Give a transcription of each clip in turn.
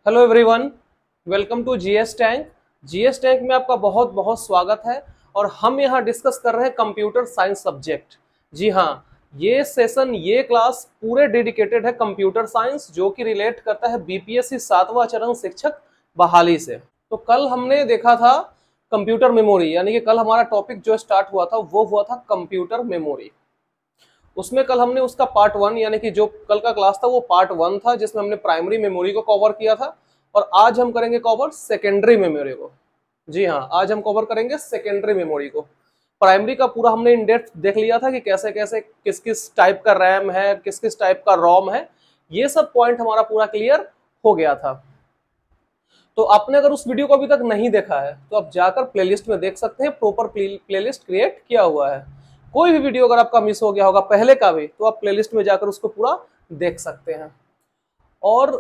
Hello everyone, welcome to GS tank. GS tank में आपका बहुत बहुत स्वागत है और हम यहाँ डिस्कस कर रहे हैं कंप्यूटर साइंस सब्जेक्ट। जी हाँ, ये सेशन, ये क्लास पूरे डेडिकेटेड है कंप्यूटर साइंस, जो कि रिलेट करता है बीपीएससी 7वां चरण शिक्षक बहाली से। तो कल हमने देखा था कंप्यूटर मेमोरी, यानी कि कल हमारा टॉपिक जो स्टार्ट हुआ था वो हुआ था कंप्यूटर मेमोरी। उसमें कल हमने उसका पार्ट 1 यानी कि जो कल का क्लास था वो पार्ट 1 था, जिसमें हमने प्राइमरी मेमोरी को कवर किया था। और आज हम करेंगे कवर सेकेंडरी मेमोरी को। जी हाँ, आज हम कवर करेंगे सेकेंडरी मेमोरी को। प्राइमरी का पूरा हमने इन डेप्थ देख लिया था कि कैसे कैसे किस किस टाइप का रैम है, किस किस टाइप का रोम है, ये सब पॉइंट हमारा पूरा क्लियर हो गया था। तो आपने अगर उस वीडियो को अभी तक नहीं देखा है तो आप जाकर प्लेलिस्ट में देख सकते हैं, प्रॉपर प्लेलिस्ट क्रिएट किया हुआ है। कोई भी वीडियो अगर आपका मिस हो गया होगा पहले का भी, तो आप प्लेलिस्ट में जाकर उसको पूरा देख सकते हैं। और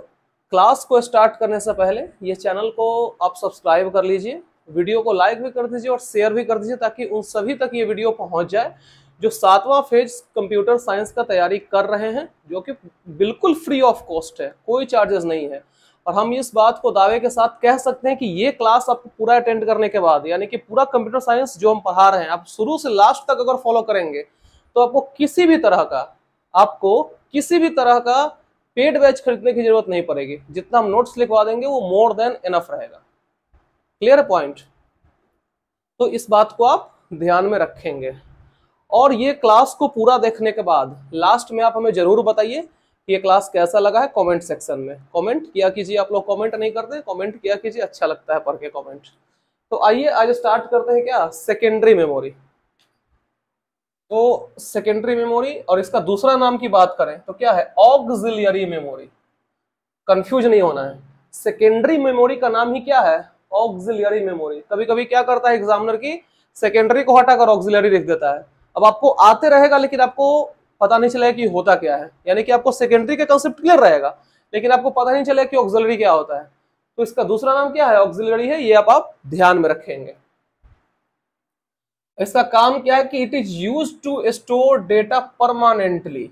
क्लास को स्टार्ट करने से पहले ये चैनल को आप सब्सक्राइब कर लीजिए, वीडियो को लाइक भी कर दीजिए और शेयर भी कर दीजिए, ताकि उन सभी तक ये वीडियो पहुंच जाए जो 7वां फेज कंप्यूटर साइंस का तैयारी कर रहे हैं, जो कि बिल्कुल फ्री ऑफ कॉस्ट है, कोई चार्जेस नहीं है। और हम इस बात को दावे के साथ कह सकते हैं कि ये क्लास आपको पूरा अटेंड करने के बाद, यानी कि पूरा कंप्यूटर साइंस जो हम पढ़ा रहे हैं, आप शुरू से लास्ट तक अगर फॉलो करेंगे तो आपको किसी भी तरह का पेड बैच खरीदने की जरूरत नहीं पड़ेगी। जितना हम नोट्स लिखवा देंगे वो मोर देन इनफ रहेगा। Clear point? तो इस बात को आप ध्यान में रखेंगे। और ये क्लास को पूरा देखने के बाद लास्ट में आप हमें जरूर बताइए ये क्लास कैसा लगा है। कमेंट सेक्शन में कमेंट किया कीजिए। आप लोग कमेंट नहीं करते, कमेंट किया कीजिए, अच्छा लगता है पढ़ के कमेंट। तो आइए आज स्टार्ट करते हैं क्या, सेकेंडरी मेमोरी। तो सेकेंडरी मेमोरी और इसका दूसरा नाम की बात करें तो क्या है, ऑक्सिलियरी मेमोरी। कंफ्यूज नहीं होना है, सेकेंडरी मेमोरी का नाम ही क्या है, ऑक्सिलियरी मेमोरी। कभी कभी क्या करता है एग्जामिनर की, सेकेंडरी को हटाकर ऑक्सिलियरी लिख देता है। अब आपको आते रहेगा लेकिन आपको पता नहीं चलेगा कि होता क्या है, यानी कि आपको सेकेंडरी का कांसेप्ट क्लियर रहेगा लेकिन आपको पता नहीं चलेगा कि ऑक्सिलरी क्या होता है। तो इसका दूसरा नाम क्या है, ऑक्सिलरी है। ये आप ध्यान में रखेंगे। इसका काम क्या है कि it is used to store data permanently,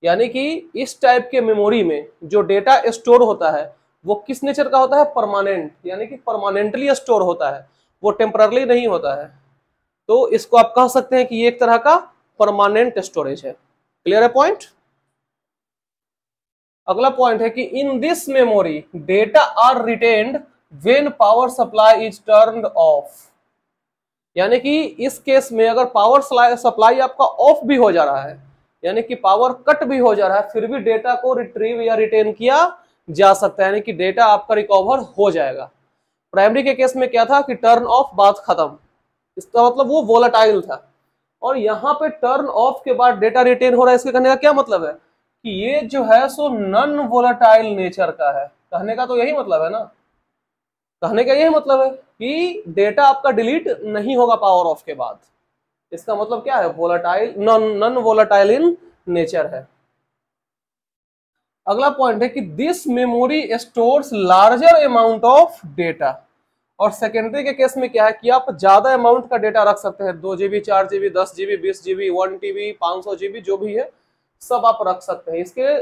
यानी कि इस टाइप के मेमोरी में जो डेटा स्टोर होता है वो किस नेचर का होता है, परमानेंट, यानी कि परमानेंटली स्टोर होता है, वो टेम्पररी नहीं होता है। तो इसको आप कह सकते हैं कि ये एक तरह का परमानेंट स्टोरेज है। क्लियर है पॉइंट? अगला पॉइंट है कि in this memory data are retained when power supply is turned off, यानी कि इस केस में अगर पावर सप्लाई आपका ऑफ भी हो जा रहा है, यानी कि पावर कट भी हो जा रहा है, फिर भी डेटा को रिट्रीव या रिटेन किया जा सकता है, यानी कि डेटा आपका रिकवर हो जाएगा। प्राइमरी के केस में क्या था कि टर्न ऑफ, बात खत्म, इसका मतलब वो वोलेटाइल था। और यहाँ पे टर्न ऑफ के बाद डेटा रिटेन हो रहा है, इसके कहने का क्या मतलब है कि ये जो है सो नॉन वोलेटाइल नेचर का है। कहने का तो यही मतलब है ना, कहने का यही मतलब है कि डेटा आपका डिलीट नहीं होगा पावर ऑफ के बाद। इसका मतलब क्या है, volatile, non volatile in nature है। अगला पॉइंट है कि this memory stores larger amount of data. और सेकेंडरी के केस में क्या है कि आप ज्यादा अमाउंट का डेटा रख सकते हैं, 2 GB, 4 GB, 10 GB, 20 GB, 1 TB, 500 GB, जो भी है सब आप रख सकते हैं। इसके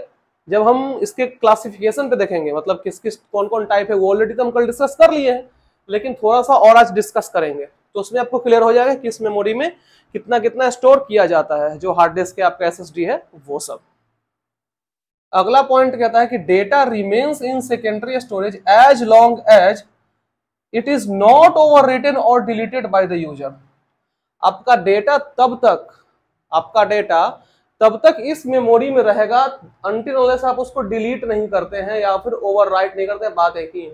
जब हम इसके क्लासिफिकेशन पे देखेंगे, मतलब किस किस कौन कौन टाइप है, वो ऑलरेडी तो हम कल डिस्कस कर लिए हैं, लेकिन थोड़ा सा और आज डिस्कस करेंगे तो उसमें आपको क्लियर हो जाएगा कि इस मेमोरी में कितना कितना स्टोर किया जाता है, जो हार्ड डिस्क के आपका SSD है वो सब। अगला पॉइंट कहता है कि data remains in secondary storage as long as it is not overwritten और डिलीटेड बाय द यूजर। आपका डेटा तब तक इस मेमोरी में रहेगा अनटिल अनलेस आप उसको डिलीट नहीं करते हैं या फिर ओवरराइट नहीं करते हैं। बात एक ही है।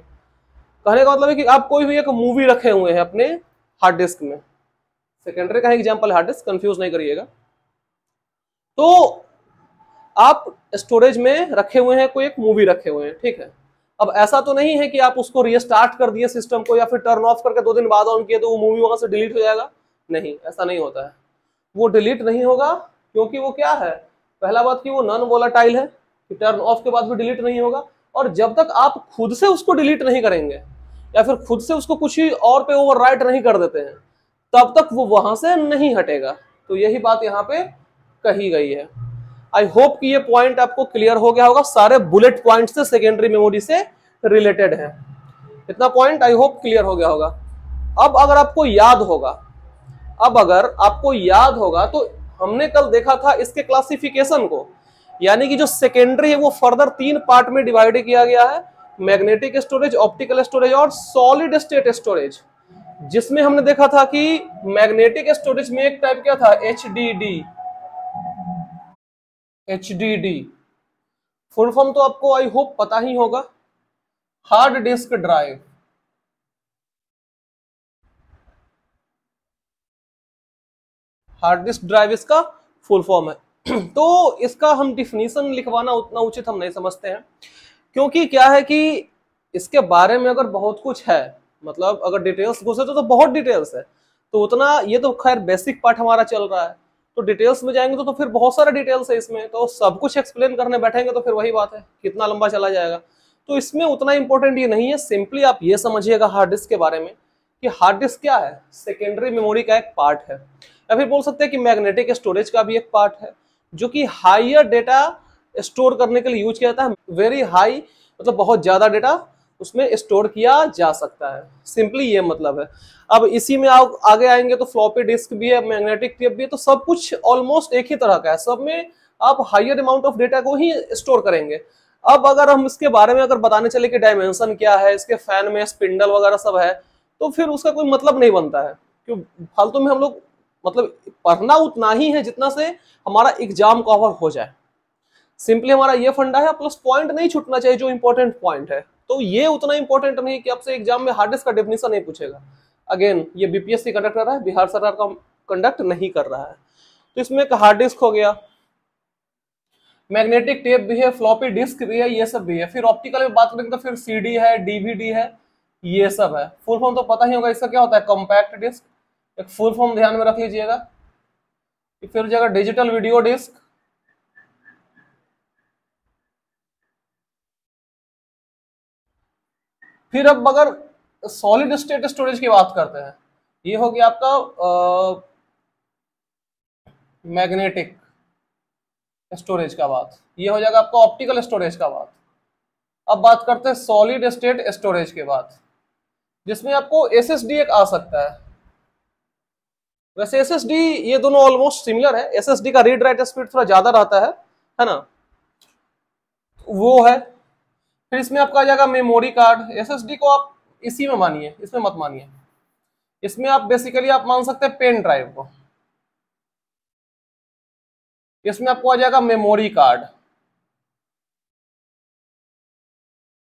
कहने का मतलब है कि आप कोई भी एक मूवी रखे हुए हैं अपने हार्ड डिस्क में, सेकेंडरी का एग्जांपल हार्ड डिस्क, कंफ्यूज नहीं करिएगा। तो आप स्टोरेज में रखे हुए हैं, कोई एक मूवी रखे हुए हैं, ठीक है। अब ऐसा तो नहीं है कि आप उसको रीस्टार्ट कर दिए सिस्टम को या फिर टर्न ऑफ करके 2 दिन बाद ऑन किए तो वो मूवी वहां से डिलीट हो जाएगा। नहीं, ऐसा नहीं होता है। वो डिलीट नहीं होगा क्योंकि वो क्या है, पहला बात कि वो नॉन वोलेटाइल है, कि टर्न ऑफ के बाद भी डिलीट नहीं होगा। और जब तक आप खुद से उसको डिलीट नहीं करेंगे या फिर खुद से उसको कुछ ही और पे ओवरराइट नहीं कर देते हैं, तब तक वो वहां से नहीं हटेगा। तो यही बात यहाँ पे कही गई है। आई होप कि ये पॉइंट आपको क्लियर हो गया होगा। सारे बुलेट पॉइंट से सेकेंडरी मेमोरी से रिलेटेड है। इतना पॉइंट आई होप क्लियर हो गया होगा। अब अगर आपको याद होगा तो हमने कल देखा था इसके क्लासिफिकेशन को, यानी कि जो सेकेंडरी है वो फर्दर 3 पार्ट में डिवाइड किया गया है, मैग्नेटिक स्टोरेज, ऑप्टिकल स्टोरेज और सॉलिड स्टेट स्टोरेज। जिसमें हमने देखा था कि मैग्नेटिक स्टोरेज में एक टाइप क्या था, एचडीडी। फुल फॉर्म तो आपको आई होप पता ही होगा, hard disk drive. Hard disk drive इसका फुल फॉर्म है। तो इसका हम डिफिनीशन लिखवाना उतना उचित हम नहीं समझते हैं, क्योंकि क्या है कि इसके बारे में अगर बहुत कुछ है, मतलब अगर डिटेल्स घुसे तो बहुत डिटेल्स है, तो उतना, ये तो खैर बेसिक पार्ट हमारा चल रहा है, तो डिटेल्स में जाएंगे तो फिर बहुत सारा डिटेल्स है इसमें, तो सब कुछ एक्सप्लेन करने बैठेंगे तो फिर वही बात है, कितना लंबा चला जाएगा। तो इसमें उतना इंपॉर्टेंट ये नहीं है, सिंपली आप ये समझिएगा हार्ड डिस्क के बारे में कि हार्ड डिस्क क्या है, सेकेंडरी मेमोरी का एक पार्ट है, या फिर बोल सकते हैं कि मैग्नेटिक स्टोरेज का भी एक पार्ट है, जो कि हायर डेटा स्टोर करने के लिए यूज किया जाता है। वेरी हाई मतलब बहुत ज्यादा डेटा उसमें स्टोर किया जा सकता है, सिंपली ये मतलब है। अब इसी में आप आगे आएंगे तो फ्लॉपी डिस्क भी है, मैग्नेटिक टेप भी है, तो सब कुछ ऑलमोस्ट एक ही तरह का है, सब में आप हायर अमाउंट ऑफ डेटा को ही स्टोर करेंगे। अब अगर हम इसके बारे में अगर बताने चले कि डायमेंशन क्या है, इसके फैन में स्पिंडल वगैरह सब है, तो फिर उसका कोई मतलब नहीं बनता है, क्यों फालतू में हम लोग मतलब पढ़ना उतना ही है जितना से हमारा एग्जाम कवर हो जाए। सिंपली हमारा ये फंडा है, प्लस पॉइंट नहीं छूटना चाहिए जो इंपॉर्टेंट पॉइंट है। तो ये उतना इंपॉर्टेंट नहीं कि आपसे एग्जाम में हार्ड डिस्क का डेफिनेशन नहीं पूछेगा। अगेन ये बीपीएससी कंडक्ट कर रहा है, बिहार सरकार का कंडक्ट नहीं कर रहा है। तो इसमें एक हार्ड डिस्क हो गया, मैग्नेटिक टेप भी है, फ्लॉपी डिस्क भी है, ये सब भी है। फिर ऑप्टिकल में बात करेंगे तो फिर सीडी है, डीवीडी है, ये सब है। फुल फॉर्म तो पता ही होगा इसका क्या होता है, कॉम्पैक्ट डिस्क। एक फुल फॉर्म ध्यान में रख लीजिएगा। फिर जगह डिजिटल वीडियो डिस्क, फिर अब अगर सॉलिड स्टेट स्टोरेज की बात करते हैं, ये हो गया आपका मैग्नेटिक स्टोरेज का बात, ये हो जाएगा आपका ऑप्टिकल स्टोरेज का बात। अब बात करते हैं सॉलिड स्टेट स्टोरेज के बाद, जिसमें आपको एसएसडी एक आ सकता है। वैसे एसएसडी ये दोनों ऑलमोस्ट सिमिलर है, एसएसडी का रीड राइट स्पीड थोड़ा ज्यादा रहता है ना, वो है। फिर इसमें आपका आ जाएगा मेमोरी कार्ड। एसएसडी को आप इसी में मानिए, इसमें मत मानिए। इसमें आप बेसिकली आप मान सकते हैं पेन ड्राइव को। इसमें आपको आ जाएगा मेमोरी कार्ड,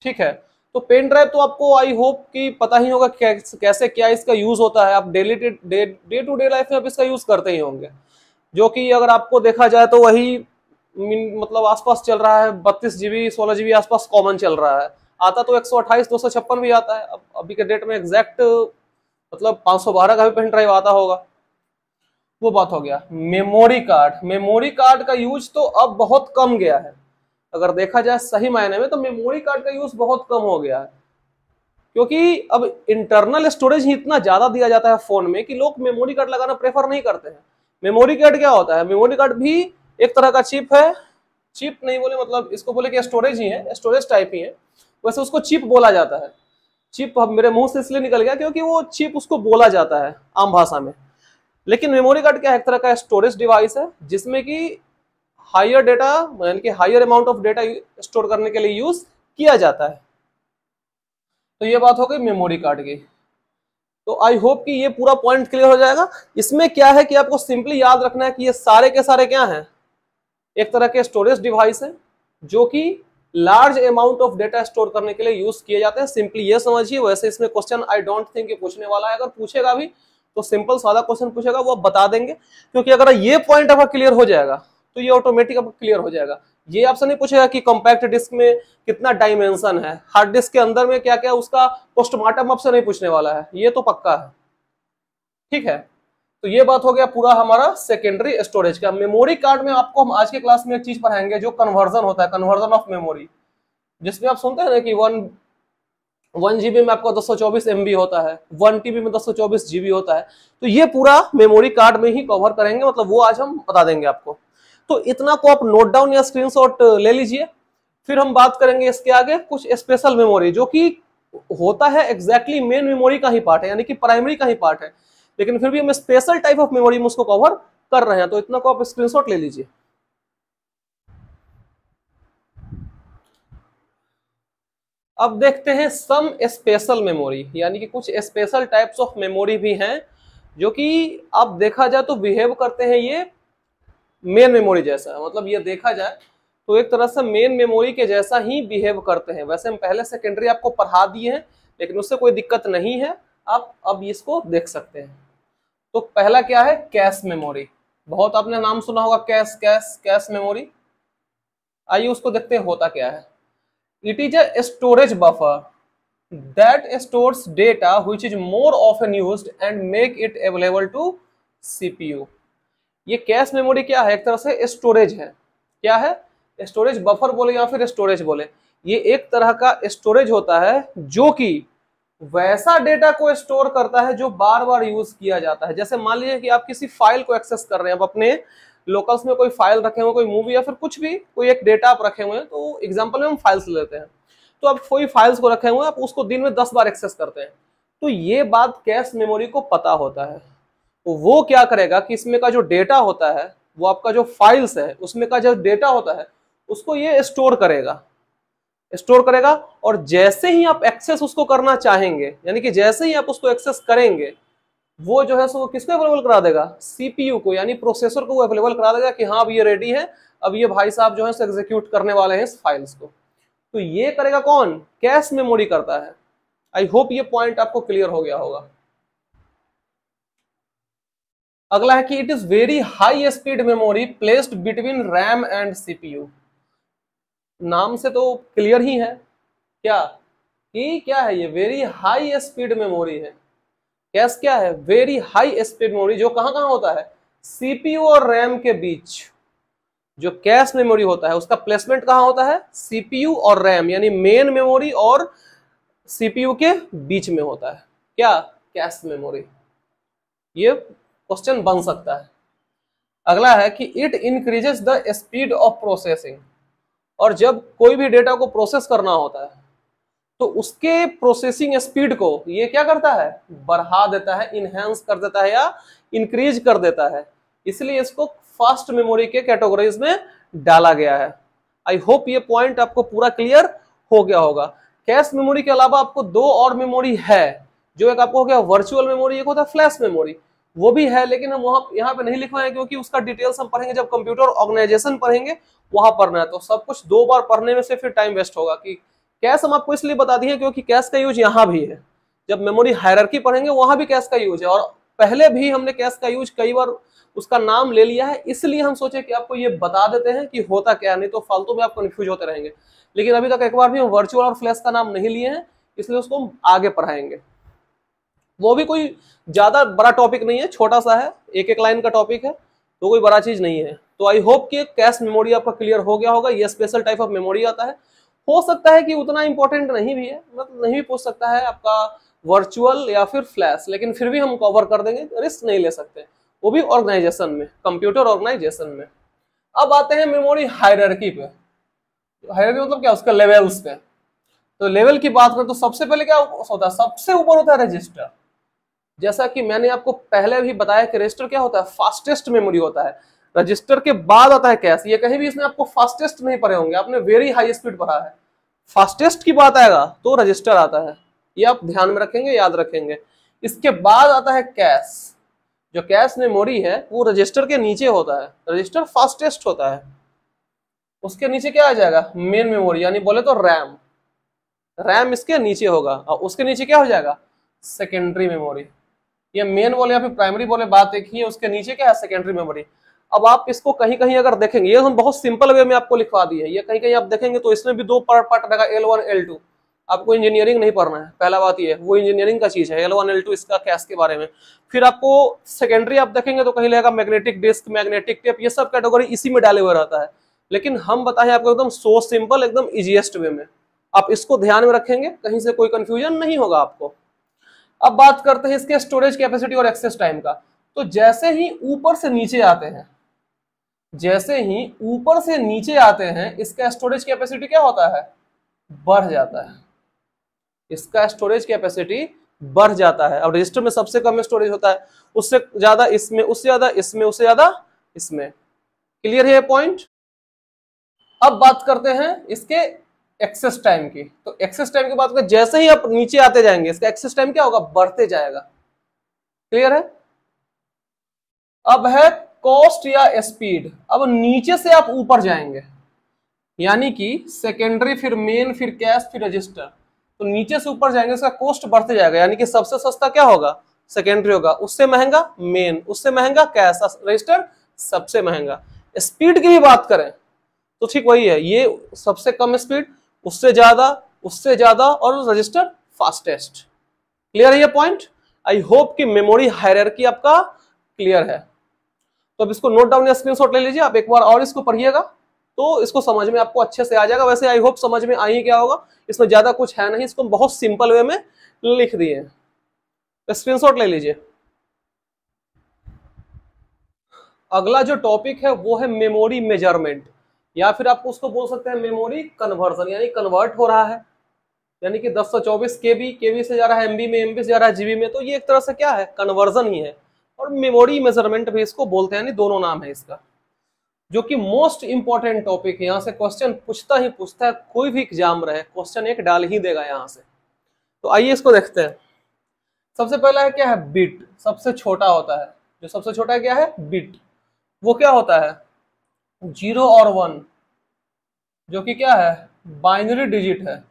ठीक है। तो पेन ड्राइव तो आपको आई होप कि पता ही होगा कैसे क्या इसका यूज होता है। आप डे टू डे लाइफ में आप इसका यूज करते ही होंगे, जो कि अगर आपको देखा जाए तो वही मतलब आसपास चल रहा है, 32 GB 16 GB आसपास कॉमन चल रहा है। आता तो 128 256 भी आता है। अब अभी के डेट में एग्जैक्ट मतलब 512 का भी पेन ड्राइव आता होगा, वो बात हो गया। मेमोरी कार्ड का यूज तो अब बहुत कम गया है। अगर देखा जाए सही मायने में तो मेमोरी कार्ड का यूज बहुत कम हो गया है, क्योंकि अब इंटरनल स्टोरेज ही इतना ज्यादा दिया जाता है फोन में कि लोग मेमोरी कार्ड लगाना प्रेफर नहीं करते हैं। मेमोरी कार्ड क्या होता है, मेमोरी कार्ड भी एक तरह का चिप है, चिप नहीं बोले मतलब इसको बोले कि स्टोरेज ही है, स्टोरेज टाइप ही है, वैसे उसको चिप बोला जाता है। चिप अब मेरे मुंह से इसलिए निकल गया क्योंकि वो चिप उसको बोला जाता है आम भाषा में। लेकिन मेमोरी कार्ड क्या है, एक तरह का स्टोरेज डिवाइस है जिसमें कि हायर डेटा यानी कि higher amount of data store करने के लिए यूज किया जाता है। तो ये बात हो गई मेमोरी कार्ड की। तो आई होप कि ये पूरा पॉइंट क्लियर हो जाएगा। इसमें क्या है कि आपको सिंपली याद रखना है कि ये सारे के सारे क्या हैं, एक तरह के स्टोरेज डिवाइस है जो कि large amount of data store करने के लिए यूज किए जाते हैं। सिंपली ये समझिए। वैसे इसमें क्वेश्चन आई डोंट थिंक ये पूछने वाला है, अगर पूछेगा भी तो सिंपल सादा क्वेश्चन पूछेगा, वो आप बता देंगे, क्योंकि अगर ये पॉइंट आपका क्लियर हो जाएगा तो ये ऑटोमेटिक आपका क्लियर हो जाएगा। ये आपसे नहीं पूछेगा कि कॉम्पैक्ट डिस्क में कितना डायमेंशन है, हार्ड डिस्क के अंदर में क्या क्या, उसका पोस्टमार्टम आपसे नहीं पूछने वाला है, ये तो पक्का है, ठीक है। तो ये बात हो गया पूरा हमारा सेकेंडरी स्टोरेज का। मेमोरी कार्ड में आपको हम आज के क्लास में एक चीज पढ़ाएंगे जो कन्वर्जन होता है, कन्वर्जन ऑफ मेमोरी, जिसमें आप सुनते हैं ना कि 1 GB में आपको 224 MB होता है, 1 TB में 224 GB होता है। तो ये पूरा मेमोरी कार्ड में ही कवर करेंगे, मतलब वो आज हम बता देंगे आपको। तो इतना को आप नोट डाउन या स्क्रीनशॉट ले लीजिए, फिर हम बात करेंगे इसके आगे कुछ स्पेशल मेमोरी, जो कि होता है एग्जैक्टली मेन मेमोरी का ही पार्ट है, यानी कि प्राइमरी का ही पार्ट है, लेकिन फिर भी हम स्पेशल टाइप ऑफ मेमोरी में उसको कवर कर रहे हैं। तो इतना को आप स्क्रीनशॉट ले लीजिए। अब देखते हैं सम स्पेशल मेमोरी, यानी कि कुछ स्पेशल टाइप्स ऑफ मेमोरी भी हैं जो कि अब देखा जाए तो बिहेव करते हैं ये मेन मेमोरी जैसा। मतलब ये देखा जाए तो एक तरह से मेन मेमोरी के जैसा ही बिहेव करते हैं। वैसे हम पहले सेकेंडरी आपको पढ़ा दिए हैं, लेकिन उससे कोई दिक्कत नहीं है, आप अब इसको देख सकते हैं। तो पहला क्या है, कैश मेमोरी। बहुत आपने नाम सुना होगा, कैश कैश कैश मेमोरी। आइए उसको देखते हैं होता क्या है। It is a storage buffer that stores data which is more often used and make it available to CPU। ये कैश मेमोरी क्या है, एक तरह से स्टोरेज है। क्या है, स्टोरेज बफर बोले या फिर स्टोरेज बोले, ये एक तरह का स्टोरेज होता है जो कि वैसा डेटा को स्टोर करता है जो बार बार यूज किया जाता है। जैसे मान लीजिए कि आप किसी फाइल को एक्सेस कर रहे हैं, आप अपने लोकल्स में कोई फाइल रखे हुए, कोई मूवी या फिर कुछ भी, कोई एक डेटा आप रखे हुए हैं। तो एग्जांपल में हम फाइल्स लेते हैं, तो आप कोई फाइल्स को रखे हुए हैं, आप उसको दिन में 10 बार एक्सेस करते हैं। तो ये बात कैश मेमोरी को पता होता है। तो वो क्या करेगा कि इसमें का जो डेटा होता है, वो आपका जो फाइल्स है उसमें का जो डेटा होता है उसको ये स्टोर करेगा और जैसे ही आप एक्सेस उसको करना चाहेंगे, यानी कि जैसे ही आप उसको एक्सेस करेंगे, वो जो है सो वो किसको अवेलेबल करा देगा, सीपीयू को, यानी प्रोसेसर को वो अवेलेबल करा देगा कि हाँ अब ये रेडी है, अब ये भाई साहब जो है एग्जीक्यूट करने वाले हैं इस फाइल्स को। तो ये करेगा कौन, कैश मेमोरी करता है। आई होप ये पॉइंट आपको क्लियर हो गया होगा। अगला है कि it is very high speed memory placed between RAM and CPU. नाम से तो क्लियर ही है क्या कि क्या है ये, वेरी हाई स्पीड मेमोरी है। कैश क्या है, वेरी हाई स्पीड मेमोरी, जो कहां कहां होता है, सीपीयू और रैम के बीच। जो कैश मेमोरी होता है उसका प्लेसमेंट कहां होता है, सीपीयू और रैम, यानी मेन मेमोरी और सीपीयू के बीच में होता है। क्या, कैश मेमोरी। ये क्वेश्चन बन सकता है। अगला है कि it increases the speed of processing. और जब कोई भी डेटा को प्रोसेस करना होता है तो उसके प्रोसेसिंग स्पीड को ये क्या करता है, बढ़ा देता है, इनहेंस कर देता है या इंक्रीज कर देता है। इसलिए इसको फास्ट मेमोरी के कैटेगरीज में डाला गया है। आई होप ये पॉइंट आपको पूरा क्लियर हो गया होगा। कैश मेमोरी के अलावा आपको दो और मेमोरी है, जो एक आपको हो गया वर्चुअल मेमोरी, एक होता है फ्लैश मेमोरी। वो भी है, लेकिन हम वहां यहाँ पे नहीं लिखवाए क्योंकि उसका डिटेल्स हम पढ़ेंगे जब कंप्यूटर ऑर्गेनाइजेशन पढ़ेंगे, वहां पढ़ना है। तो सब कुछ दो बार पढ़ने में से फिर टाइम वेस्ट होगा। कि कैश हम आपको इसलिए बता दिए क्योंकि कैश का यूज यहाँ भी है। जब मेमोरी हायरार्की पढ़ेंगे वहां भी कैश का यूज है, और पहले भी हमने कैश का यूज कई बार उसका नाम ले लिया है, इसलिए हम सोचे कि आपको ये बता देते हैं कि होता क्या, नहीं तो फालतू में आप कंफ्यूज होते रहेंगे। लेकिन अभी तक एक बार भी हम वर्चुअल और फ्लैश का नाम नहीं लिए हैं, इसलिए उसको हम आगे पढ़ाएंगे। वो भी कोई ज्यादा बड़ा टॉपिक नहीं है, छोटा सा है, एक एक लाइन का टॉपिक है, तो कोई बड़ा चीज नहीं है। तो आई होप कि कैश मेमोरी आपका क्लियर हो गया होगा। ये स्पेशल टाइप ऑफ मेमोरी आता है। हो सकता है कि उतना इंपॉर्टेंट नहीं भी है, मतलब नहीं भी पूछ सकता है आपका वर्चुअल या फिर फ्लैश, लेकिन फिर भी हम कवर कर देंगे, रिस्क नहीं ले सकते, वो भी ऑर्गेनाइजेशन में, कंप्यूटर ऑर्गेनाइजेशन में। अब आते हैं मेमोरी हायरार्की पे। हायरार्की मतलब क्या, उसका लेवल्स पे। तो लेवल की बात करें तो सबसे पहले क्या होता है, सबसे ऊपर होता है रजिस्टर। जैसा कि मैंने आपको पहले भी बताया कि रजिस्टर क्या होता है, फास्टेस्ट मेमोरी होता है। रजिस्टर के बाद आता है कैश। ये कहीं भी इसमें आपको फास्टेस्ट नहीं पढ़े होंगे, आपने वेरी हाई स्पीड पढ़ा है। फास्टेस्ट की बात आएगा तो रजिस्टर आता है, ये आप ध्यान में रखेंगे, याद रखेंगे। इसके बाद आता है कैश। जो कैश मेमोरी है वो रजिस्टर के नीचे होता है, रजिस्टर फास्टेस्ट होता है। उसके नीचे क्या आ जाएगा, मेन मेमोरी, यानी बोले तो रैम। रैम इसके नीचे होगा, और उसके नीचे क्या हो जाएगा, सेकेंडरी मेमोरी। ये मेन बोले या फिर प्राइमरी बोले, बात एक ही है। उसके नीचे क्या है, सेकेंडरी मेमोरी। अब आप इसको कहीं कहीं अगर देखेंगे, ये हम बहुत सिंपल वे में आपको लिखवा दिए, ये कहीं कहीं आप देखेंगे तो इसमें भी दो पार्ट रहेगा, L1 L2। आपको इंजीनियरिंग नहीं पढ़ना है, पहला बात ये है, वो इंजीनियरिंग का चीज है, L1 L2 इसका कैश के बारे में। फिर आपको सेकेंडरी आप देखेंगे तो कहीं लगेगा मैग्नेटिक डिस्क, मैग्नेटिक टेप, ये सब कैटेगरी इसी में डाले हुए रहता है। लेकिन हम बताएं आपको एकदम सो सिंपल, एकदम इजीएस्ट वे में। आप इसको ध्यान में रखेंगे, कहीं से कोई कंफ्यूजन नहीं होगा आपको। अब बात करते हैं इसके स्टोरेज कैपेसिटी और एक्सेस टाइम का। तो जैसे ही ऊपर से नीचे आते हैं, जैसे ही ऊपर से नीचे आते हैं इसका स्टोरेज कैपेसिटी क्या होता है, बढ़ जाता है। इसका स्टोरेज कैपेसिटी बढ़ जाता है। अब रजिस्टर में सबसे कम स्टोरेज होता है, उससे ज्यादा इसमें, उससे ज्यादा इसमें, उससे ज्यादा इसमें। क्लियर है ये पॉइंट। अब बात करते हैं इसके एक्सेस टाइम की। तो एक्सेस टाइम की बात करें, जैसे ही आप नीचे आते जाएंगे इसका एक्सेस टाइम क्या होगा, बढ़ते जाएगा। क्लियर है। अब है कॉस्ट या स्पीड। अब नीचे से आप ऊपर जाएंगे, यानी कि सेकेंडरी, फिर मेन, फिर कैश, फिर रजिस्टर। तो नीचे से ऊपर जाएंगे इसका कॉस्ट बढ़ते जाएगा, यानी कि सबसे सस्ता क्या होगा, सेकेंडरी होगा, उससे महंगा मेन, उससे महंगा कैश, रजिस्टर सबसे महंगा। स्पीड की भी बात करें तो ठीक वही है, ये सबसे कम स्पीड, उससे ज्यादा, उससे ज्यादा, और रजिस्टर फास्टेस्ट। क्लियर है ये पॉइंट। आई होप कि मेमोरी हायरार्की आपका क्लियर है। तो अब इसको नोट डाउन या स्क्रीनशॉट ले लीजिए, आप एक बार और इसको पढ़िएगा तो इसको समझ में आपको अच्छे से आ जाएगा। वैसे आई होप समझ में आ ही क्या होगा, इसमें ज्यादा कुछ है नहीं, इसको बहुत सिंपल वे में लिख दिए। तो स्क्रीनशॉट ले लीजिए। अगला जो टॉपिक है वो है मेमोरी मेजरमेंट, या फिर आपको उसको बोल सकते हैं मेमोरी कन्वर्जन, यानी कन्वर्ट हो रहा है, यानी कि 1024 केबी, केबी से जा रहा है एमबी में, एमबी से जा रहा है जीबी में। तो ये एक तरह से क्या है, कन्वर्जन ही है। और मेमोरी मेजरमेंट भी इसको बोलते हैं, यानी दोनों नाम है इसका, जो कि मोस्ट इंपॉर्टेंट टॉपिक है। यहाँ से क्वेश्चन पूछता ही पूछता है, कोई भी एग्जाम रहे क्वेश्चन एक डाल ही देगा यहाँ से। तो आइए इसको देखते हैं। सबसे पहला है क्या है, बिट। सबसे छोटा होता है, जो सबसे छोटा है क्या है, बिट। वो क्या होता है, 0 और 1, जो कि क्या है, बाइनरी डिजिट है।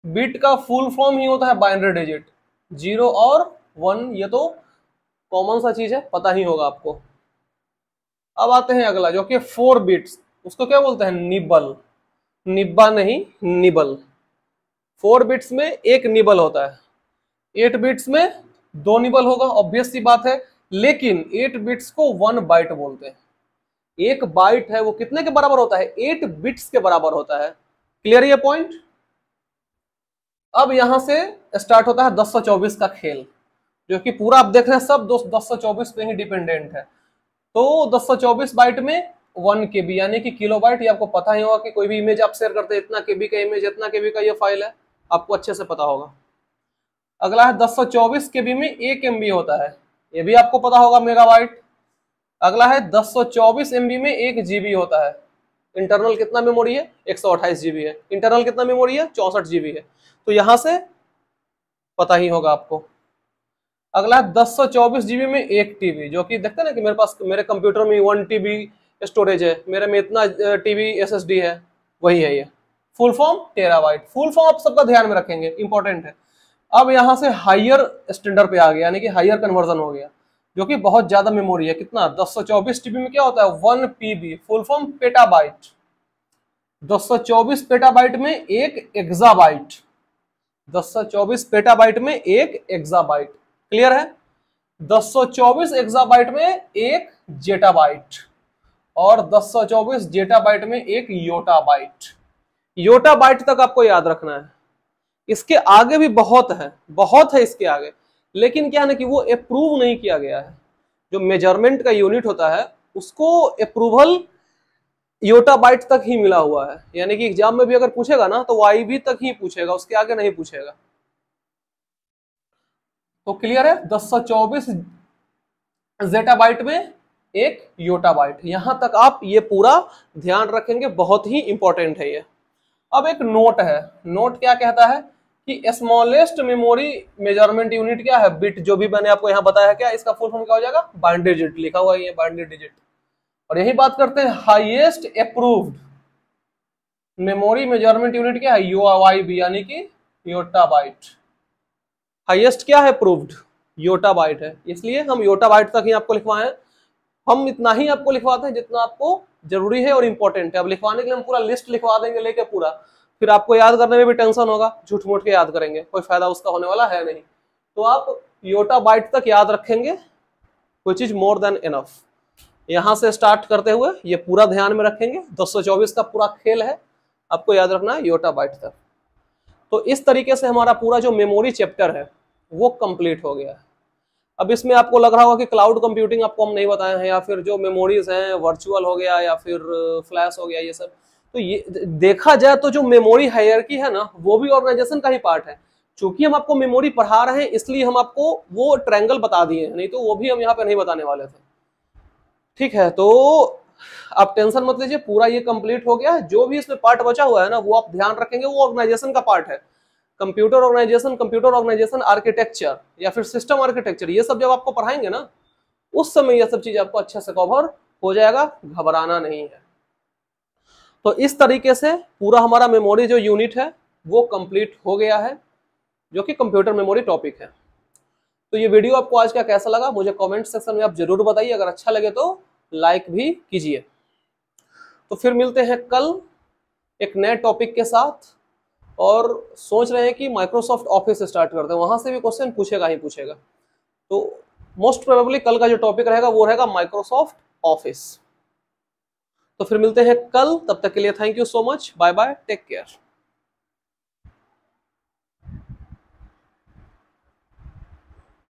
बिट का फुल फॉर्म ही होता है बाइनरी डिजिट, 0 और 1, ये तो कॉमन सा चीज है, पता ही होगा आपको। अब आते हैं अगला, जो कि 4 बिट्स, उसको क्या बोलते हैं, निबल। निब्बा नहीं, निबल। 4 बिट्स में एक निबल होता है, 8 बिट्स में 2 निबल होगा, ऑब्वियस सी बात है। लेकिन 8 बिट्स को 1 बाइट बोलते हैं। एक बाइट है वो कितने के बराबर होता है, 8 बिट्स के बराबर होता है। क्लियर ये पॉइंट। अब यहां से स्टार्ट होता है 1024 का खेल, जो कि पूरा आप देख रहे हैं सब 1024 पे ही डिपेंडेंट है। तो 1024 बाइट में 1 केबी, यानी कि किलोबाइट। ये आपको पता ही होगा कि कोई भी इमेज आप शेयर करते हैं, इतना केबी का इमेज, इतना केबी का ये फाइल है, आपको अच्छे से पता होगा। अगला है 1024 केबी में 1 MB होता है, ये भी आपको पता होगा, मेगाबाइट। अगला है 1024 MB में 1 GB होता है। इंटरनल कितना मेमोरी है, 128 GB है। इंटरनल कितना मेमोरी है, 64 GB है। तो यहां से पता ही होगा आपको। अगला है 1024 GB में 1 TB, जो कि देखते हैं ना कि मेरे पास, मेरे कंप्यूटर में 1 TB स्टोरेज है, मेरे में इतना TB SSD है, वही है ये। Full form terabyte. Full form आप सबका ध्यान में रखेंगे, इंपॉर्टेंट है। अब यहां से हायर स्टैंडर्ड पे आ गया, यानी कि हायर कन्वर्जन हो गया, जो कि बहुत ज्यादा मेमोरी है। कितना, 1024 TB में क्या होता है, 1 PB, full form petabyte. 1024 petabyte में 1 एक्साबाइट, 1024 पेटाबाइट में 1 एक्साबाइट। क्लियर है। 1024 एक्साबाइट में 1 जेटाबाइट, और 1024 जेटाबाइट में 1 योटाबाइट। योटाबाइट तक आपको याद रखना है। इसके आगे भी बहुत है, बहुत है इसके आगे, लेकिन क्या है ना कि वो अप्रूव नहीं किया गया है। जो मेजरमेंट का यूनिट होता है उसको अप्रूवल योटाबाइट तक ही मिला हुआ है, यानी कि एग्जाम में भी अगर पूछेगा ना तो YB तक ही पूछेगा, उसके आगे नहीं पूछेगा। तो क्लियर है। 1024 जेटाबाइट में 1 योटाबाइट, यहां तक आप ये पूरा ध्यान रखेंगे, बहुत ही इंपॉर्टेंट है ये। अब एक नोट है, नोट क्या कहता है कि स्मॉलेस्ट मेमोरी मेजरमेंट यूनिट क्या है, बिट। जो भी मैंने आपको यहाँ बताया, क्या इसका फुल फॉर्म क्या हो जाएगा, बाइनरी डिजिट लिखा हुआ है ये, बाइनरी डिजिट। और यही बात करते हैं highest approved memory measurement unit क्या है, UIB, यानी कि योटाबाइट। हाईएस्ट क्या है, प्रूव्ड, योटाबाइट है, इसलिए हम योटाबाइट तक ही आपको लिखवाएं। हम इतना ही आपको लिखवाते हैं जितना आपको जरूरी है और इंपॉर्टेंट है। अब लिखवाने के लिए हम पूरा लिस्ट लिखवा देंगे लेके पूरा, फिर आपको याद करने में भी टेंशन होगा, झूठ मूठ के याद करेंगे, कोई फायदा उसका होने वाला है नहीं। तो आप योटाबाइट तक याद रखेंगे, which is more than enough. यहां से स्टार्ट करते हुए ये पूरा ध्यान में रखेंगे, 1024 का पूरा खेल है, आपको याद रखना है योटाबाइट तक। तो इस तरीके से हमारा पूरा जो मेमोरी चैप्टर है वो कंप्लीट हो गया है। अब इसमें आपको लग रहा होगा कि क्लाउड कंप्यूटिंग आपको हम नहीं बताए हैं, या फिर जो मेमोरीज हैं वर्चुअल हो गया या फिर फ्लैश हो गया, ये सब। तो ये देखा जाए तो जो मेमोरी हायरार्की है ना, वो भी ऑर्गेनाइजेशन का ही पार्ट है। चूंकि हम आपको मेमोरी पढ़ा रहे हैं इसलिए हम आपको वो ट्रायंगल बता दिए हैं, नहीं तो वो भी हम यहाँ पे नहीं बताने वाले थे। ठीक है, तो आप टेंशन मत लीजिए, पूरा ये कंप्लीट हो गया है। जो भी इसमें पार्ट बचा हुआ है ना, वो आप ध्यान रखेंगे, वो ऑर्गेनाइजेशन का पार्ट है। कंप्यूटर ऑर्गेनाइजेशन आर्किटेक्चर या फिर सिस्टम आर्किटेक्चर, ये सब जब आपको पढ़ाएंगे ना, उस समय ये सब चीज आपको अच्छे से कवर हो जाएगा, घबराना नहीं है। तो इस तरीके से पूरा हमारा मेमोरी जो यूनिट है वो कंप्लीट हो गया है, जो कि कंप्यूटर मेमोरी टॉपिक है। तो ये वीडियो आपको आज का कैसा लगा मुझे कमेंट सेक्शन में आप जरूर बताइए, अगर अच्छा लगे तो लाइक भी कीजिए। तो फिर मिलते हैं कल एक नए टॉपिक के साथ, और सोच रहे हैं कि माइक्रोसॉफ्ट ऑफिस स्टार्ट करते हैं, वहां से भी क्वेश्चन पूछेगा ही पूछेगा। तो मोस्ट प्रोबेबली कल का जो टॉपिक रहेगा वो रहेगा माइक्रोसॉफ्ट ऑफिस। तो फिर मिलते हैं कल, तब तक के लिए thank you so much, bye bye, take care.